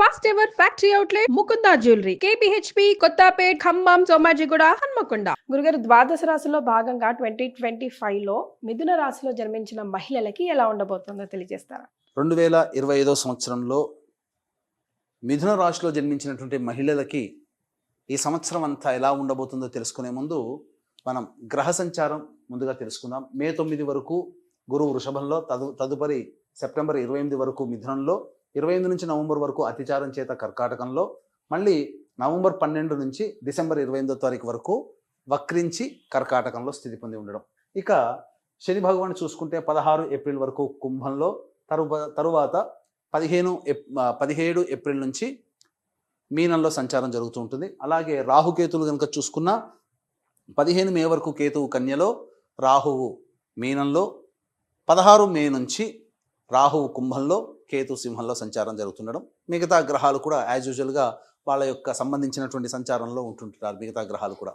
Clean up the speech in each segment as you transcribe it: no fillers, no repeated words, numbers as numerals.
First ever factory outlet Mukunda jewellery K P H B Kothapet Khammam Somajiguda Hanamkonda. గురుగారు, ద్వాదశ రాశిలో భాగంగా 2025లో మిథున రాశిలో జన్మించిన మహిళలకి ఎలా ఉండబోతుందో తెలియజేస్తారా? 2025 సంవత్సరంలో మిథున రాశిలో జన్మించినటువంటి మహిళలకి ఈ సంవత్సరం అంతా ఎలా ఉండబోతుందో తెలుసుకునే ముందు మనం గ్రహ సంచారం ముందుగా తెలుసుకుందాం. మే 9 వరకు గురువు వృషభంలో, తదుపరి సెప్టెంబర్ 28 వరకు మిథునంలో, 28 నుంచి నవంబర్ వరకు అతిచారం చేత కర్కాటకంలో, మళ్ళీ నవంబర్ 12 నుంచి డిసెంబర్ 28వ తారీఖు వరకు వక్రించి కర్కాటకంలో స్థితి పొంది ఉండడం. ఇక శని భగవాన్ చూసుకుంటే 16 ఏప్రిల్ వరకు కుంభంలో, తరువాత 17 ఏప్రిల్ నుంచి మీనంలో సంచారం జరుగుతూ ఉంటుంది. అలాగే రాహుకేతులు కనుక చూసుకున్నా 15 మే వరకు కేతువు కన్యలో, రాహువు మీనంలో, 16 మే నుంచి రాహువు కుంభంలో, కేతు సింహంలో సంచారం జరుగుతుండడం. మిగతా గ్రహాలు కూడా యాజ్ యూజువల్గా వాళ్ళ యొక్క సంబంధించినటువంటి సంచారంలో ఉంటుంటారు మిగతా గ్రహాలు కూడా.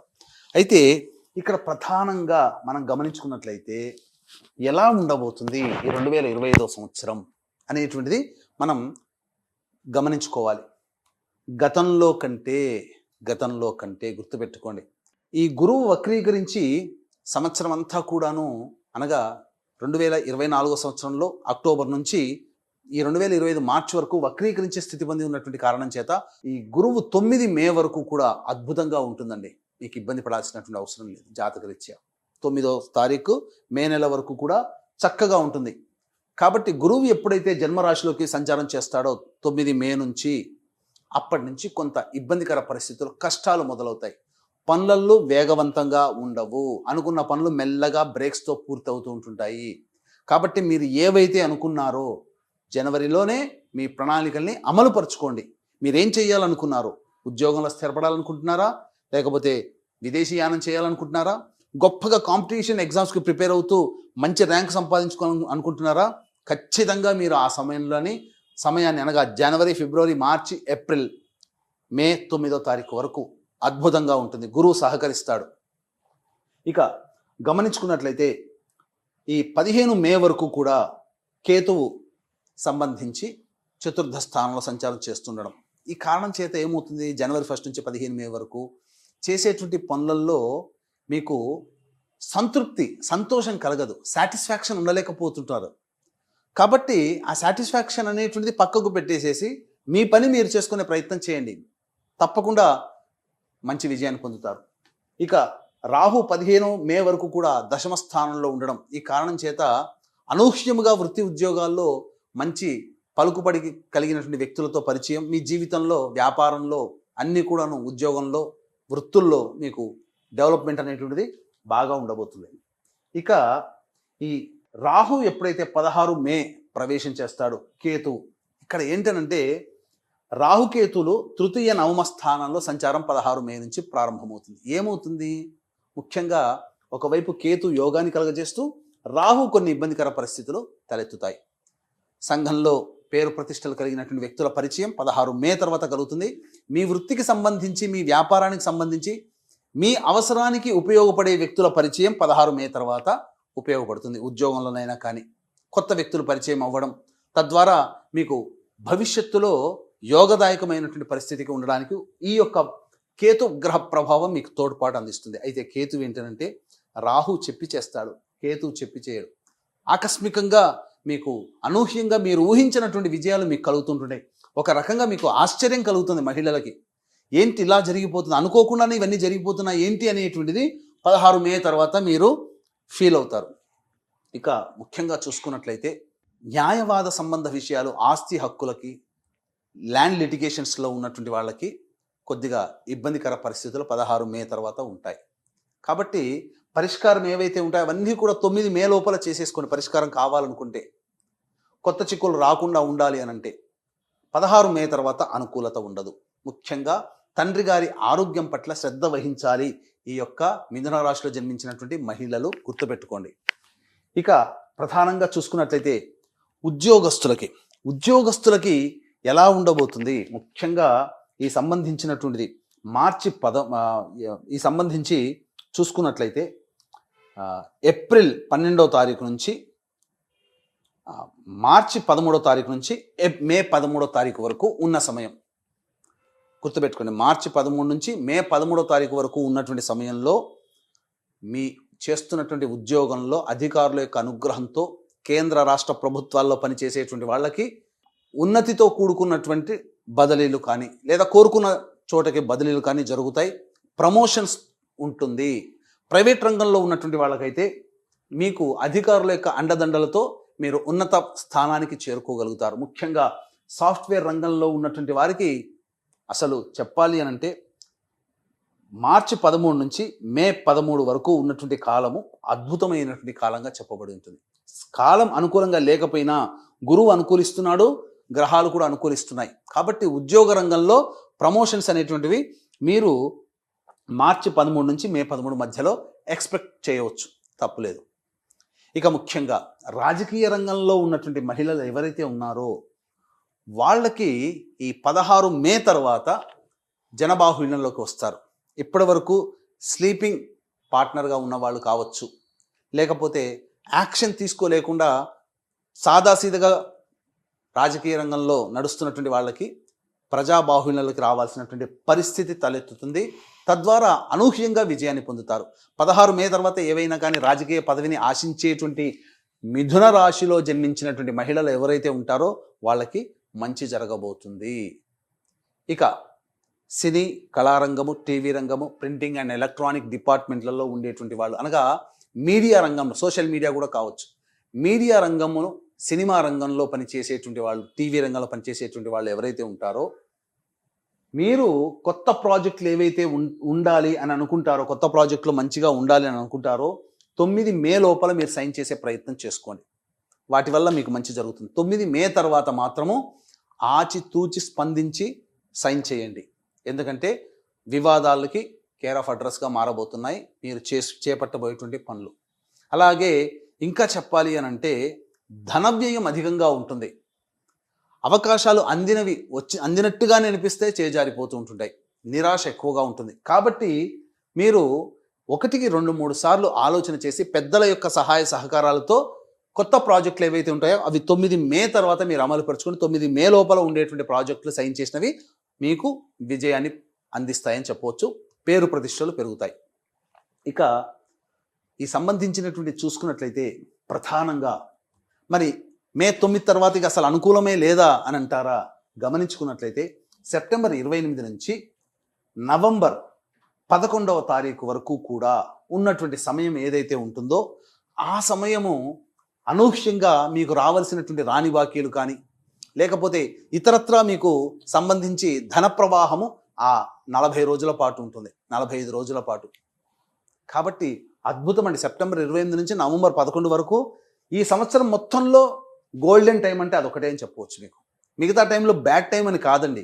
అయితే ఇక్కడ ప్రధానంగా మనం గమనించుకున్నట్లయితే ఎలా ఉండబోతుంది ఈ 2025 సంవత్సరం అనేటువంటిది మనం గమనించుకోవాలి. గతంలో కంటే గుర్తుపెట్టుకోండి, ఈ గురువు వక్రీకరించి సంవత్సరం అంతా కూడాను, అనగా 2024 సంవత్సరంలో అక్టోబర్ నుంచి ఈ 2025 మార్చి వరకు వక్రీకరించే స్థితి పొంది ఉన్నటువంటి కారణం చేత ఈ గురువు 9 మే వరకు కూడా అద్భుతంగా ఉంటుందండి. మీకు ఇబ్బంది పడాల్సినటువంటి అవసరం లేదు. జాతకరీత్యా 9వ తారీఖు మే నెల వరకు కూడా చక్కగా ఉంటుంది. కాబట్టి గురువు ఎప్పుడైతే జన్మరాశిలోకి సంచారం చేస్తాడో 9 మే నుంచి, అప్పటి నుంచి కొంత ఇబ్బందికర పరిస్థితులు, కష్టాలు మొదలవుతాయి. పనులలో వేగవంతంగా ఉండవు. అనుకున్న పనులు మెల్లగా బ్రేక్స్తో పూర్తవుతూ ఉంటుంటాయి. కాబట్టి మీరు ఏవైతే అనుకున్నారో జనవరిలోనే మీ ప్రణాళికల్ని అమలుపరుచుకోండి. మీరేం చేయాలనుకున్నారు? ఉద్యోగంలో స్థిరపడాలనుకుంటున్నారా? లేకపోతే విదేశీయానం చేయాలనుకుంటున్నారా? గొప్పగా కాంపిటీషన్ ఎగ్జామ్స్కి ప్రిపేర్ అవుతూ మంచి ర్యాంక్ సంపాదించుకోవాలని అనుకుంటున్నారా? ఖచ్చితంగా మీరు ఆ సమయాన్ని అనగా జనవరి, ఫిబ్రవరి, మార్చి, ఏప్రిల్, మే 9వ తారీఖు వరకు అద్భుతంగా ఉంటుంది. గురువు సహకరిస్తాడు. ఇక గమనించుకున్నట్లయితే ఈ 15 మే వరకు కూడా కేతువు సంబంధించి చతుర్థ స్థానంలో సంచారం చేస్తుండడం. ఈ కారణం చేత ఏమవుతుంది, జనవరి 1 నుంచి 15 మే వరకు చేసేటువంటి పనులలో మీకు సంతోషం కలగదు, సాటిస్ఫాక్షన్ ఉండలేకపోతుంటారు. కాబట్టి ఆ సాటిస్ఫాక్షన్ అనేటువంటిది పక్కకు పెట్టేసేసి మీ పని మీరు చేసుకునే ప్రయత్నం చేయండి. తప్పకుండా మంచి విజయాన్ని పొందుతారు. ఇక రాహు 15 మే వరకు కూడా దశమ స్థానంలో ఉండడం. ఈ కారణం చేత అనూహ్యముగా వృత్తి ఉద్యోగాల్లో మంచి పలుకుబడి కలిగినటువంటి వ్యక్తులతో పరిచయం, మీ జీవితంలో, వ్యాపారంలో, అన్నీ కూడాను, ఉద్యోగంలో, వృత్తుల్లో మీకు డెవలప్మెంట్ అనేటువంటిది బాగా ఉండబోతుంది. ఇక ఈ రాహు ఎప్పుడైతే 16 మే ప్రవేశం చేస్తాడో కేతు, ఇక్కడ ఏంటనంటే రాహుకేతులు తృతీయ నవమ స్థానంలో సంచారం 16 మే నుంచి ప్రారంభమవుతుంది. ఏమవుతుంది, ముఖ్యంగా ఒకవైపు కేతు యోగాన్ని కలగజేస్తూ, రాహు కొన్ని ఇబ్బందికర పరిస్థితులు తలెత్తుతాయి. సంఘంలో పేరు ప్రతిష్టలు కలిగినటువంటి వ్యక్తుల పరిచయం 16 మే తర్వాత కలుగుతుంది. మీ వృత్తికి సంబంధించి, మీ వ్యాపారానికి సంబంధించి, మీ అవసరానికి ఉపయోగపడే వ్యక్తుల పరిచయం 16 మే తర్వాత ఉపయోగపడుతుంది. ఉద్యోగంలోనైనా కానీ కొత్త వ్యక్తులు పరిచయం అవ్వడం, తద్వారా మీకు భవిష్యత్తులో యోగదాయకమైనటువంటి పరిస్థితికి ఉండడానికి ఈ యొక్క కేతు గ్రహ ప్రభావం మీకు తోడ్పాటు అందిస్తుంది. అయితే కేతు ఏంటంటే రాహు చెప్పి చేస్తాడు, కేతు చెప్పి చేయడు. ఆకస్మికంగా మీకు అనూహ్యంగా మీరు ఊహించినటువంటి విజయాలు మీకు కలుగుతుంటుంటాయి. ఒక రకంగా మీకు ఆశ్చర్యం కలుగుతుంది. మహిళలకి ఏంటి ఇలా జరిగిపోతుంది, అనుకోకుండానే ఇవన్నీ జరిగిపోతున్నాయి ఏంటి అనేటువంటిది 16 మే తర్వాత మీరు ఫీల్ అవుతారు. ఇక ముఖ్యంగా చూసుకున్నట్లయితే న్యాయవాద సంబంధ విషయాలు, ఆస్తి హక్కులకి, ల్యాండ్ లిటిగేషన్స్లో ఉన్నటువంటి వాళ్ళకి కొద్దిగా ఇబ్బందికర పరిస్థితులు 16 మే తర్వాత ఉంటాయి. కాబట్టి పరిష్కారం ఏవైతే ఉంటాయో అవన్నీ కూడా 9 మే లోపల చేసేసుకొని, పరిష్కారం కావాలనుకుంటే, కొత్త చిక్కులు రాకుండా ఉండాలి అనంటే 16 మే తర్వాత అనుకూలత ఉండదు. ముఖ్యంగా తండ్రి గారి ఆరోగ్యం పట్ల శ్రద్ధ వహించాలి ఈ యొక్క మిథున రాశిలో జన్మించినటువంటి మహిళలు, గుర్తుపెట్టుకోండి. ఇక ప్రధానంగా చూసుకున్నట్లయితే ఉద్యోగస్తులకి ఎలా ఉండబోతుంది, ముఖ్యంగా ఈ సంబంధించినటువంటిది ఈ సంబంధించి చూసుకున్నట్లయితే ఏప్రిల్ 12వ తారీఖు నుంచి మార్చి 13వ తారీఖు నుంచి మే 13వ తారీఖు వరకు ఉన్న సమయం గుర్తుపెట్టుకోండి, మార్చి 13 నుంచి మే 13వ తారీఖు వరకు ఉన్నటువంటి సమయంలో మీ చేస్తున్నటువంటి ఉద్యోగంలో అధికారుల యొక్క అనుగ్రహంతో కేంద్ర రాష్ట్ర ప్రభుత్వాల్లో పనిచేసేటువంటి వాళ్ళకి ఉన్నతితో కూడుకున్నటువంటి బదిలీలు కానీ లేదా కోరుకున్న చోటకి బదిలీలు కానీ జరుగుతాయి. ప్రమోషన్స్ ఉంటుంది. ప్రైవేట్ రంగంలో ఉన్నటువంటి వాళ్ళకైతే మీకు అధికారుల యొక్క అండదండలతో మీరు ఉన్నత స్థానానికి చేరుకోగలుగుతారు. ముఖ్యంగా సాఫ్ట్వేర్ రంగంలో ఉన్నటువంటి వారికి అసలు చెప్పాలి అని అంటే మార్చి 13 నుంచి మే 13 వరకు ఉన్నటువంటి కాలము అద్భుతమైనటువంటి కాలంగా చెప్పబడి ఉంటుంది. కాలం అనుకూలంగా లేకపోయినా గురువు అనుకూలిస్తున్నాడు, గ్రహాలు కూడా అనుకూలిస్తున్నాయి. కాబట్టి ఉద్యోగ రంగంలో ప్రమోషన్స్ అనేటువంటివి మీరు మార్చి 13 నుంచి మే 13 మధ్యలో ఎక్స్పెక్ట్ చేయవచ్చు, తప్పులేదు. ఇక ముఖ్యంగా రాజకీయ రంగంలో ఉన్నటువంటి మహిళలు ఎవరైతే ఉన్నారో వాళ్ళకి ఈ 16 మే తర్వాత జనబాహుళ్యంలోకి వస్తారు. ఇప్పటి వరకు స్లీపింగ్ పార్ట్నర్గా ఉన్నవాళ్ళు కావచ్చు, లేకపోతే యాక్షన్ తీసుకోలేకుండా సాదాసీదగా రాజకీయ రంగంలో నడుస్తున్నటువంటి వాళ్ళకి ప్రజాబాహుళ్యంలోకి రావాల్సినటువంటి పరిస్థితి తలెత్తుతుంది. తద్వారా అనూహ్యంగా విజయాన్ని పొందుతారు. 16 మే తర్వాత ఏవైనా కానీ రాజకీయ పదవిని ఆశించేటువంటి మిథున రాశిలో జన్మించినటువంటి మహిళలు ఎవరైతే ఉంటారో వాళ్ళకి మంచి జరగబోతుంది. ఇక సినీ కళారంగము, టీవీ రంగము, ప్రింటింగ్ అండ్ ఎలక్ట్రానిక్ డిపార్ట్మెంట్లలో ఉండేటువంటి వాళ్ళు, అనగా మీడియా రంగంలో, సోషల్ మీడియా కూడా కావచ్చు, మీడియా రంగమును, సినిమా రంగంలో పనిచేసేటువంటి వాళ్ళు, టీవీ రంగంలో పనిచేసేటువంటి వాళ్ళు ఎవరైతే ఉంటారో మీరు కొత్త ప్రాజెక్టులు ఏవైతే ఉండాలి అని అనుకుంటారో, కొత్త ప్రాజెక్టులు మంచిగా ఉండాలి అని అనుకుంటారో 9 మే లోపల మీరు సైన్ చేసే ప్రయత్నం చేసుకోండి. వాటి వల్ల మీకు మంచి జరుగుతుంది. 9 మే తర్వాత మాత్రము ఆచితూచి స్పందించి సైన్ చేయండి. ఎందుకంటే వివాదాలకి కేర్ ఆఫ్ అడ్రస్గా మారబోతున్నాయి మీరు చేపట్టబోయేటువంటి పనులు. అలాగే ఇంకా చెప్పాలి అని అంటే ధన వ్యయం అధికంగా ఉంటుంది. అవకాశాలు అందినట్టుగానే అనిపిస్తే చేజారిపోతూ ఉంటుంటాయి. నిరాశ ఎక్కువగా ఉంటుంది. కాబట్టి మీరు 1-2-3 సార్లు ఆలోచన చేసి పెద్దల యొక్క సహాయ సహకారాలతో కొత్త ప్రాజెక్టులు ఏవైతే ఉంటాయో అవి 9 మే తర్వాత మీరు అమలు పరుచుకొని 9 మే లోపల ఉండేటువంటి ప్రాజెక్టులు సైన్ చేసినవి మీకు విజయాన్ని అందిస్తాయని చెప్పవచ్చు. పేరు ప్రతిష్టలు పెరుగుతాయి. ఇక ఈ సంబంధించినటువంటి చూసుకున్నట్లయితే ప్రధానంగా మరి మే 9 తర్వాత ఇక అసలు అనుకూలమే లేదా అని అంటారా? గమనించుకున్నట్లయితే సెప్టెంబర్ 28 నుంచి నవంబర్ 11వ తారీఖు వరకు కూడా ఉన్నటువంటి సమయం ఏదైతే ఉంటుందో ఆ సమయము అనూహ్యంగా మీకు రావాల్సినటువంటి రాని బాకీలు కానీ లేకపోతే ఇతరత్రా మీకు సంబంధించి ధన ప్రవాహము ఆ 40 రోజుల పాటు ఉంటుంది, 45 రోజుల పాటు. కాబట్టి అద్భుతం అండి. సెప్టెంబర్ 28 నుంచి నవంబర్ 11 వరకు ఈ సంవత్సరం మొత్తంలో గోల్డెన్ టైం అంటే అదొకటే అని చెప్పవచ్చు మీకు. మిగతా టైంలో బ్యాడ్ టైం అని కాదండి.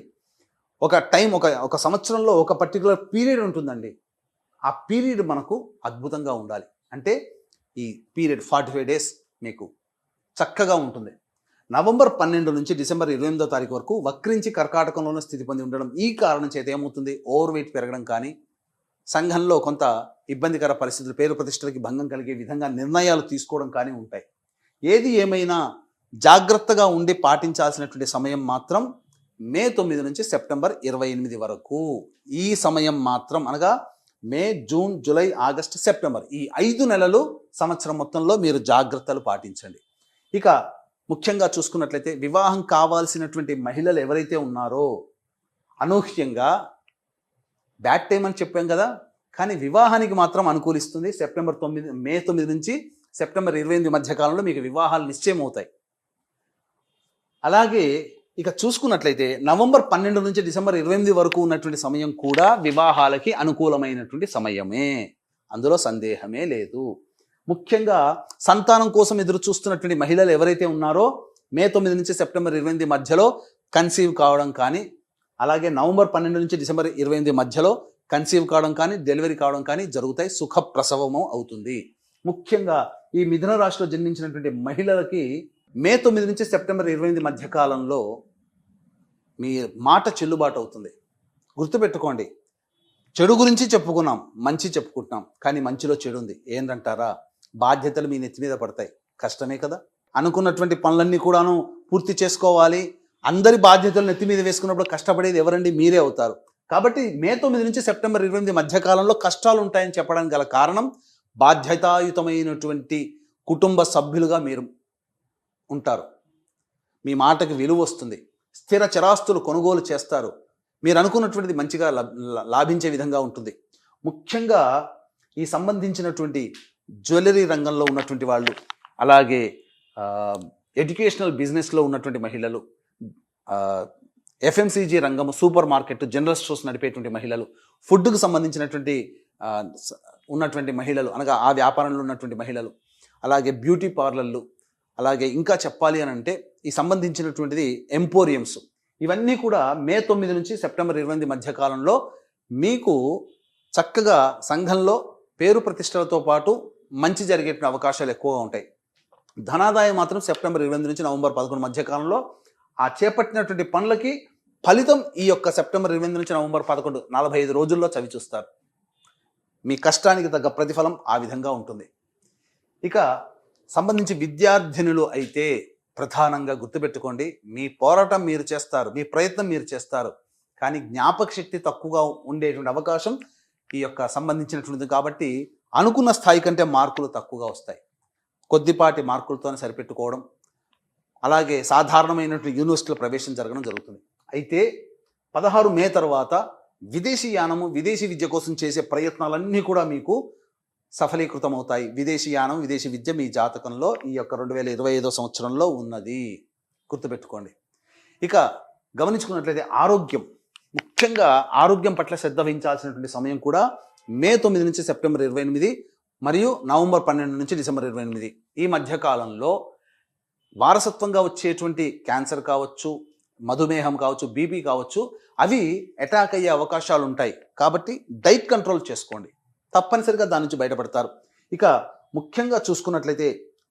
ఒక టైం ఒక సంవత్సరంలో ఒక పర్టికులర్ పీరియడ్ ఉంటుందండి. ఆ పీరియడ్ మనకు అద్భుతంగా ఉండాలి. అంటే ఈ పీరియడ్ 45 డేస్ మీకు చక్కగా ఉంటుంది. నవంబర్ 12 నుంచి డిసెంబర్ 28వ తారీఖు వరకు వక్రించి కర్కాటకంలోనే స్థితి పొంది ఉండడం. ఈ కారణం చేత ఏమవుతుంది, ఓవర్ వెయిట్ పెరగడం కానీ, సంఘంలో కొంత ఇబ్బందికర పరిస్థితులు, పేరు ప్రతిష్టలకి భంగం కలిగే విధంగా నిర్ణయాలు తీసుకోవడం కానీ ఉంటాయి. ఏది ఏమైనా జాగ్రత్తగా ఉండి పాటించాల్సినటువంటి సమయం మాత్రం మే 9 నుంచి సెప్టెంబర్ 28 వరకు. ఈ సమయం మాత్రం అనగా మే, జూన్, జూలై, ఆగస్టు, సెప్టెంబర్ ఈ 5 నెలలు సంవత్సరం మొత్తంలో మీరు జాగ్రత్తలు పాటించండి. ఇక ముఖ్యంగా చూసుకున్నట్లయితే వివాహం కావాల్సినటువంటి మహిళలు ఎవరైతే ఉన్నారో అనూహ్యంగా బ్యాడ్ టైం అని చెప్పాం కదా, కానీ వివాహానికి మాత్రం అనుకూలిస్తుంది. మే 9 నుంచి సెప్టెంబర్ 28 మధ్య కాలంలో మీకు వివాహాలు నిశ్చయం అవుతాయి. అలాగే ఇక చూసుకున్నట్లయితే నవంబర్ 12 నుంచి డిసెంబర్ 28 వరకు ఉన్నటువంటి సమయం కూడా వివాహాలకి అనుకూలమైనటువంటి సమయమే, అందులో సందేహమే లేదు. ముఖ్యంగా సంతానం కోసం ఎదురు చూస్తున్నటువంటి మహిళలు ఎవరైతే ఉన్నారో మే 9 నుంచి సెప్టెంబర్ 28 మధ్యలో కన్సీవ్ కావడం కానీ, అలాగే నవంబర్ 12 నుంచి డిసెంబర్ 28 మధ్యలో కన్సీవ్ కావడం కానీ, డెలివరీ కావడం కానీ జరుగుతాయి. సుఖ ప్రసవము అవుతుంది. ముఖ్యంగా ఈ మిథున రాశిలో జన్మించినటువంటి మహిళలకి మే 9 నుంచి సెప్టెంబర్ 28 మధ్య కాలంలో మీ మాట చెల్లుబాటు అవుతుంది. గుర్తుపెట్టుకోండి, చెడు గురించి చెప్పుకున్నాం, మంచి చెప్పుకుంటున్నాం, కానీ మంచిలో చెడు ఉంది. ఏంటంటారా? బాధ్యతలు మీ నెత్తి మీద పడతాయి. కష్టమే కదా. అనుకున్నటువంటి పనులన్నీ కూడాను పూర్తి చేసుకోవాలి. అందరి బాధ్యతలు నెత్తి మీద వేసుకున్నప్పుడు కష్టపడేది ఎవరండి? మీరే అవుతారు. కాబట్టి మే 9 నుంచి సెప్టెంబర్ 28 మధ్య కాలంలో కష్టాలు ఉంటాయని చెప్పడానికి గల కారణం బాధ్యతాయుతమైనటువంటి కుటుంబ సభ్యులుగా మీరు ఉంటారు. మీ మాటకి విలువ వస్తుంది. స్థిర చరాస్తులు కొనుగోలు చేస్తారు. మీరు అనుకున్నటువంటిది మంచిగా లాభించే విధంగా ఉంటుంది. ముఖ్యంగా ఈ సంబంధించినటువంటి జ్యువెలరీ రంగంలో ఉన్నటువంటి వాళ్ళు, అలాగే ఎడ్యుకేషనల్ బిజినెస్లో ఉన్నటువంటి మహిళలు, ఎఫ్ఎంసీజీ రంగము, సూపర్ మార్కెట్, జనరల్ స్టోర్స్ నడిపేటువంటి మహిళలు, ఫుడ్కు సంబంధించినటువంటి ఉన్నటువంటి మహిళలు, అనగా ఆ వ్యాపారంలో ఉన్నటువంటి మహిళలు, అలాగే బ్యూటీ పార్లర్లు, అలాగే ఇంకా చెప్పాలి అని అంటే ఈ సంబంధించినటువంటిది ఎంపోరియంస్, ఇవన్నీ కూడా మే 9 నుంచి సెప్టెంబర్ 28 మధ్య కాలంలో మీకు చక్కగా సంఘంలో పేరు ప్రతిష్టలతో పాటు మంచి జరిగేటువంటి అవకాశాలు ఎక్కువగా ఉంటాయి. ధనాదాయం మాత్రం సెప్టెంబర్ 28 నుంచి నవంబర్ 11 మధ్య కాలంలో ఆ చేపట్టినటువంటి పనులకి ఫలితం ఈ యొక్క సెప్టెంబర్ 28 నుంచి నవంబర్ 11 45 రోజుల్లో చవి చూస్తారు. మీ కష్టానికి తగ్గ ప్రతిఫలం ఆ విధంగా ఉంటుంది. ఇక సంబంధించి విద్యార్థినులు అయితే ప్రధానంగా గుర్తుపెట్టుకోండి, మీ పోరాటం మీరు చేస్తారు, మీ ప్రయత్నం మీరు చేస్తారు, కానీ జ్ఞాపక శక్తి తక్కువగా ఉండేటువంటి అవకాశం ఈ యొక్క సంబంధించినటువంటిది. కాబట్టి అనుకున్న స్థాయి కంటే మార్కులు తక్కువగా వస్తాయి. కొద్దిపాటి మార్కులతోనే సరిపెట్టుకోవడం, అలాగే సాధారణమైనటువంటి యూనివర్సిటీల ప్రవేశం జరగడం జరుగుతుంది. అయితే 16 మే తర్వాత విదేశీ యానము, విదేశీ విద్య కోసం చేసే ప్రయత్నాలన్నీ కూడా మీకు సఫలీకృతం అవుతాయి. విదేశీ యానం, విదేశీ విద్య మీ జాతకంలో ఈ యొక్క 2025 సంవత్సరంలో ఉన్నది, గుర్తుపెట్టుకోండి. ఇక గమనించుకున్నట్లయితే ఆరోగ్యం, ముఖ్యంగా ఆరోగ్యం పట్ల శ్రద్ధ వహించాల్సినటువంటి సమయం కూడా మే 9 నుంచి సెప్టెంబర్ 28 మరియు నవంబర్ 12 నుంచి డిసెంబర్ 28 ఈ మధ్య కాలంలో వారసత్వంగా వచ్చేటువంటి క్యాన్సర్ కావచ్చు, మధుమేహం కావచ్చు, బీపీ కావచ్చు, అవి అటాక్ అయ్యే అవకాశాలు ఉంటాయి. కాబట్టి డైట్ కంట్రోల్ చేసుకోండి, తప్పనిసరిగా దాని నుంచి బయటపడతారు. ఇక ముఖ్యంగా చూసుకున్నట్లయితే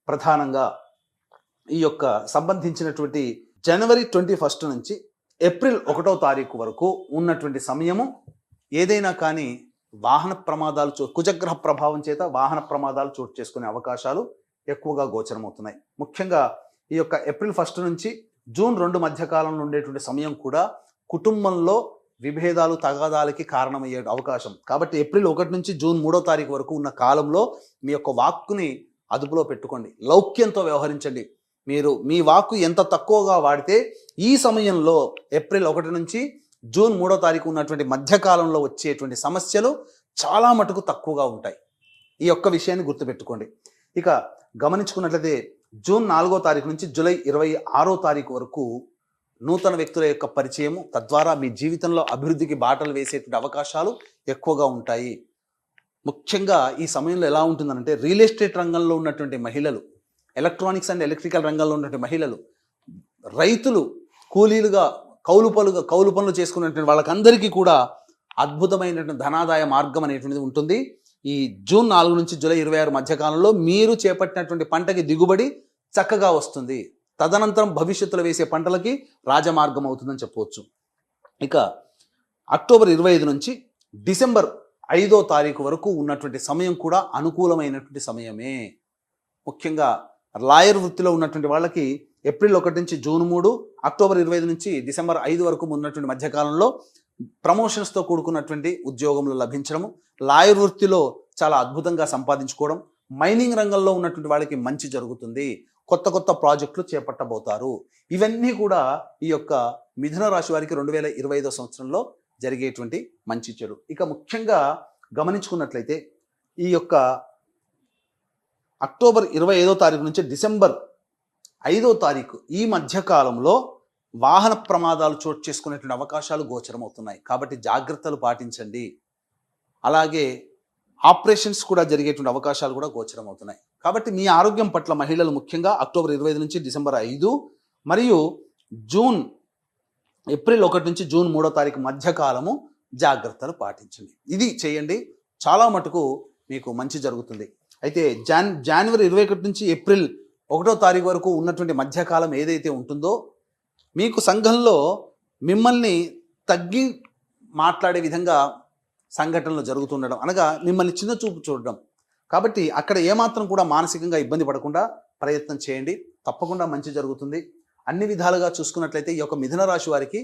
ప్రధానంగా ఈ యొక్క సంబంధించినటువంటి జనవరి 21 నుంచి ఏప్రిల్ 1వ తారీఖు వరకు ఉన్నటువంటి సమయము ఏదైనా కానీ వాహన ప్రమాదాలు కుజగ్రహ ప్రభావం చేత వాహన ప్రమాదాలు చోటు చేసుకునే అవకాశాలు ఎక్కువగా గోచరమవుతున్నాయి. ముఖ్యంగా ఈ యొక్క ఏప్రిల్ 1 నుంచి జూన్ 2 మధ్య కాలంలో ఉండేటువంటి సమయం కూడా కుటుంబంలో విభేదాలు, తగాదాలకి కారణమయ్యే అవకాశం. కాబట్టి ఏప్రిల్ 1 నుంచి జూన్ 3వ తారీఖు వరకు ఉన్న కాలంలో మీ యొక్క వాక్కుని అదుపులో పెట్టుకోండి, లౌక్యంతో వ్యవహరించండి. మీరు మీ వాక్కు ఎంత తక్కువగా వాడితే ఈ సమయంలో ఏప్రిల్ 1 నుంచి జూన్ 3వ తారీఖు ఉన్నటువంటి మధ్యకాలంలో వచ్చేటువంటి సమస్యలు చాలా మటుకు తక్కువగా ఉంటాయి. ఈ యొక్క విషయాన్ని గుర్తుపెట్టుకోండి. ఇక గమనించుకున్నట్లయితే జూన్ 4వ తారీఖు నుంచి జూలై 26వ తారీఖు వరకు నూతన వ్యక్తుల యొక్క పరిచయము, తద్వారా మీ జీవితంలో అభివృద్ధికి బాటలు వేసేటువంటి అవకాశాలు ఎక్కువగా ఉంటాయి. ముఖ్యంగా ఈ సమయంలో ఎలా ఉంటుందంటే రియల్ ఎస్టేట్ రంగంలో ఉన్నటువంటి మహిళలు, ఎలక్ట్రానిక్స్ అండ్ ఎలక్ట్రికల్ రంగంలో ఉన్నటువంటి మహిళలు, రైతులు, కూలీలుగా కౌలు పనులు చేసుకున్నటువంటి వాళ్ళకందరికీ కూడా అద్భుతమైనటువంటి ధనాదాయ మార్గం అనేటువంటిది ఉంటుంది. ఈ జూన్ 4 నుంచి జూలై 26 మధ్యకాలంలో మీరు చేపట్టినటువంటి పంటకి దిగుబడి చక్కగా వస్తుంది. తదనంతరం భవిష్యత్తులో వేసే పంటలకి రాజమార్గం అవుతుందని చెప్పవచ్చు. ఇక అక్టోబర్ 25 నుంచి డిసెంబర్ 5వ తారీఖు వరకు ఉన్నటువంటి సమయం కూడా అనుకూలమైనటువంటి సమయమే. ముఖ్యంగా లాయర్ వృత్తిలో ఉన్నటువంటి వాళ్ళకి ఏప్రిల్ 1 నుంచి జూన్ 3, అక్టోబర్ 25 నుంచి డిసెంబర్ 5 వరకు ఉన్నటువంటి మధ్యకాలంలో ప్రమోషన్స్తో కూడుకున్నటువంటి ఉద్యోగంలో లభించడము, లాయర్ వృత్తిలో చాలా అద్భుతంగా సంపాదించుకోవడం, మైనింగ్ రంగంలో ఉన్నటువంటి వాళ్ళకి మంచి జరుగుతుంది, కొత్త ప్రాజెక్టులు చేపట్టబోతారు. ఇవన్నీ కూడా ఈ యొక్క మిథున రాశి వారికి 2025 సంవత్సరంలో జరిగేటువంటి మంచి చెడు. ఇక ముఖ్యంగా గమనించుకున్నట్లయితే ఈ యొక్క అక్టోబర్ 25వ తారీఖు నుంచి డిసెంబర్ 5వ తారీఖు ఈ మధ్యకాలంలో వాహన ప్రమాదాలు చోటు చేసుకునేటువంటి అవకాశాలు గోచరమవుతున్నాయి. కాబట్టి జాగ్రత్తలు పాటించండి. అలాగే ఆపరేషన్స్ కూడా జరిగేటువంటి అవకాశాలు కూడా గోచరమవుతున్నాయి. కాబట్టి మీ ఆరోగ్యం పట్ల మహిళలు ముఖ్యంగా అక్టోబర్ 25 నుంచి డిసెంబర్ 5 మరియు ఏప్రిల్ 1 నుంచి జూన్ 3వ తారీఖు మధ్యకాలము జాగ్రత్తలు పాటించండి. ఇది చేయండి, చాలా మటుకు మీకు మంచి జరుగుతుంది. అయితే జనవరి 21 నుంచి ఏప్రిల్ 1వ తారీఖు వరకు ఉన్నటువంటి మధ్యకాలం ఏదైతే ఉంటుందో మీకు సంఘంలో మిమ్మల్ని తగ్గి మాట్లాడే విధంగా సంఘటనలు జరుగుతుండడం, అనగా మిమ్మల్ని చిన్న చూపు చూడడం. కాబట్టి అక్కడ ఏమాత్రం కూడా మానసికంగా ఇబ్బంది పడకుండా ప్రయత్నం చేయండి, తప్పకుండా మంచి జరుగుతుంది. అన్ని విధాలుగా చూసుకున్నట్లయితే ఈ యొక్క మిథున రాశి వారికి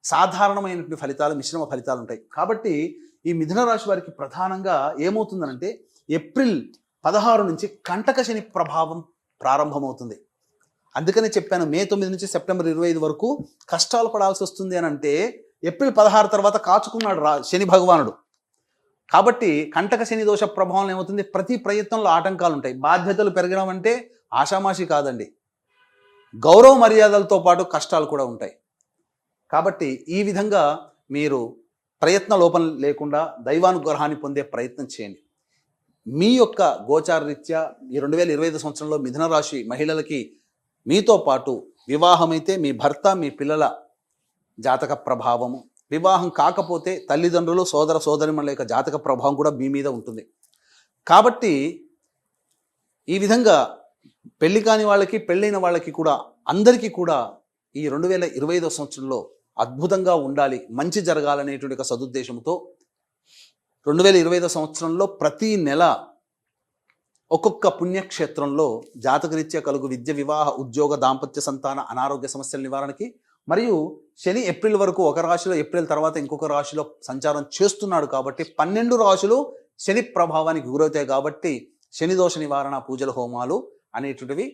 సాధారణమైనటువంటి ఫలితాలు, మిశ్రమ ఫలితాలు ఉంటాయి. కాబట్టి ఈ మిథున రాశి వారికి ప్రధానంగా ఏమవుతుందనంటే ఏప్రిల్ 16 నుంచి కంటక శని ప్రభావం ప్రారంభమవుతుంది. అందుకనే చెప్పాను మే 9 నుంచి సెప్టెంబర్ 25 వరకు కష్టాలు పడాల్సి వస్తుంది అని అంటే ఏప్రిల్ 16 తర్వాత కాచుకున్నాడు శని భగవానుడు. కాబట్టి కంటక శని దోష ప్రభావం ఏమవుతుంది, ప్రతి ప్రయత్నంలో ఆటంకాలు ఉంటాయి. బాధ్యతలు పెరగడం అంటే ఆషామాషి కాదండి, గౌరవ మర్యాదలతో పాటు కష్టాలు కూడా ఉంటాయి. కాబట్టి ఈ విధంగా మీరు ప్రయత్న లోపం లేకుండా దైవానుగ్రహాన్ని పొందే ప్రయత్నం చేయండి. మీ యొక్క గోచార రీత్యా ఈ 2025 సంవత్సరంలో మిథున రాశి మహిళలకి మీతో పాటు వివాహమైతే మీ భర్త, మీ పిల్లల జాతక ప్రభావము, వివాహం కాకపోతే తల్లిదండ్రులు, సోదర సోదరిమణుల యొక్క జాతక ప్రభావం కూడా మీ మీద ఉంటుంది. కాబట్టి ఈ విధంగా పెళ్లి కాని వాళ్ళకి, పెళ్ళైన వాళ్ళకి కూడా అందరికీ కూడా ఈ 2025 సంవత్సరంలో అద్భుతంగా ఉండాలి, మంచి జరగాలనేటువంటి ఒక సదుద్దేశంతో 2025 సంవత్సరంలో ప్రతి నెల ఒక్కొక్క పుణ్యక్షేత్రంలో జాతకరీత్యా కలుగు విద్య, వివాహ, ఉద్యోగ, దాంపత్య, సంతాన, అనారోగ్య సమస్యల నివారణకి, మరియు శని ఏప్రిల్ వరకు ఒక రాశిలో, ఏప్రిల్ తర్వాత ఇంకొక రాశిలో సంచారం చేస్తున్నాడు కాబట్టి 12 రాశులు శని ప్రభావానికి గురవుతాయి. కాబట్టి శని దోష నివారణ పూజల, హోమాలు అనేటువంటివి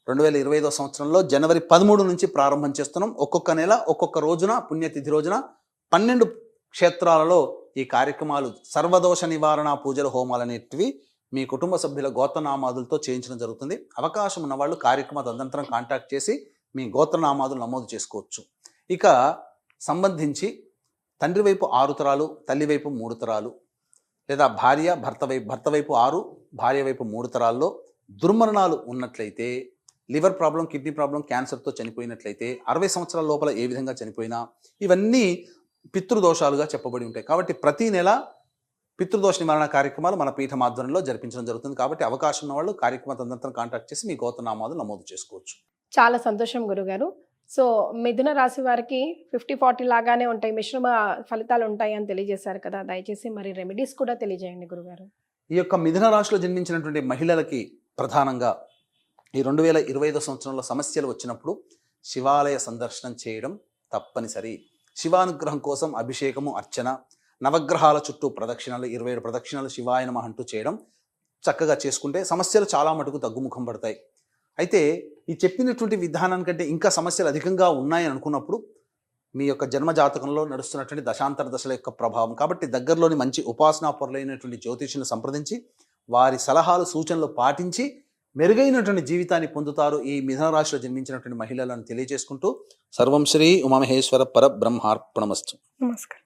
2025 సంవత్సరంలో జనవరి 13 నుంచి ప్రారంభం చేస్తున్నాం. ఒక్కొక్క నెల ఒక్కొక్క రోజున పుణ్యతిథి రోజున 12 క్షేత్రాలలో ఈ కార్యక్రమాలు, సర్వదోష నివారణ పూజల, హోమాలు అనేటివి మీ కుటుంబ సభ్యుల గోత్రనామాదులతో చేయించడం జరుగుతుంది. అవకాశం ఉన్న వాళ్ళు కార్యక్రమ తదనంతరం కాంటాక్ట్ చేసి మీ గోత్రనామాదులు నమోదు చేసుకోవచ్చు. ఇక సంబంధించి తండ్రి వైపు 6 తరాలు, తల్లి వైపు 3 తరాలు, లేదా భర్త వైపు 6, భార్య వైపు 3 తరాల్లో దుర్మరణాలు ఉన్నట్లయితే, లివర్ ప్రాబ్లం, కిడ్నీ ప్రాబ్లం, క్యాన్సర్తో చనిపోయినట్లయితే, 60 సంవత్సరాల లోపల ఏ విధంగా చనిపోయినా, ఇవన్నీ పితృదోషాలుగా చెప్పబడి ఉంటాయి. కాబట్టి ప్రతి నెల పితృదోష నివారణ కార్యక్రమాలు మన పీఠం ఆధ్వర్యంలో జరిపించడం జరుగుతుంది. కాబట్టి అవకాశం ఉన్న వాళ్ళు కార్యక్రమ తదనంతరం కాంటాక్ట్ చేసి మీ గోత్రనామాలు నమోదు చేసుకోవచ్చు. చాలా సంతోషం గురుగారు. సో మిథున రాశి వారికి 50-40 లాగానే ఉంటాయి, మిశ్రమ ఫలితాలు ఉంటాయి అని తెలియజేశారు కదా. దయచేసి మరి రెమెడీస్ కూడా తెలియజేయండి గురుగారు. ఈ యొక్క మిథున రాశిలో జన్మించినటువంటి మహిళలకి ప్రధానంగా ఈ 2025 సంవత్సరంలో సమస్యలు వచ్చినప్పుడు శివాలయ సందర్శనం చేయడం తప్పనిసరి. శివానుగ్రహం కోసం అభిషేకము, అర్చన, నవగ్రహాల చుట్టూ ప్రదక్షిణలు, 27 ప్రదక్షిణలు శివాయ నమః అంటూ చేయడం చక్కగా చేసుకుంటే సమస్యలు చాలా మటుకు తగ్గుముఖం పడతాయి. అయితే ఈ చెప్పినటువంటి విధానానికంటే ఇంకా సమస్యలు అధికంగా ఉన్నాయని అనుకున్నప్పుడు మీ యొక్క జన్మ జాతకంలో నడుస్తున్నటువంటి దశాంతర దశల యొక్క ప్రభావం. కాబట్టి దగ్గరలోని మంచి ఉపాసనా పరులైనటువంటి జ్యోతిష్యులను సంప్రదించి వారి సలహాలు, సూచనలు పాటించి మెరుగైనటువంటి జీవితాన్ని పొందుతారు ఈ మిథున రాశిలో జన్మించినటువంటి మహిళలను తెలియజేసుకుంటూ సర్వం శ్రీ ఉమామహేశ్వర పరబ్రహ్మార్పణమస్తు. నమస్కారం.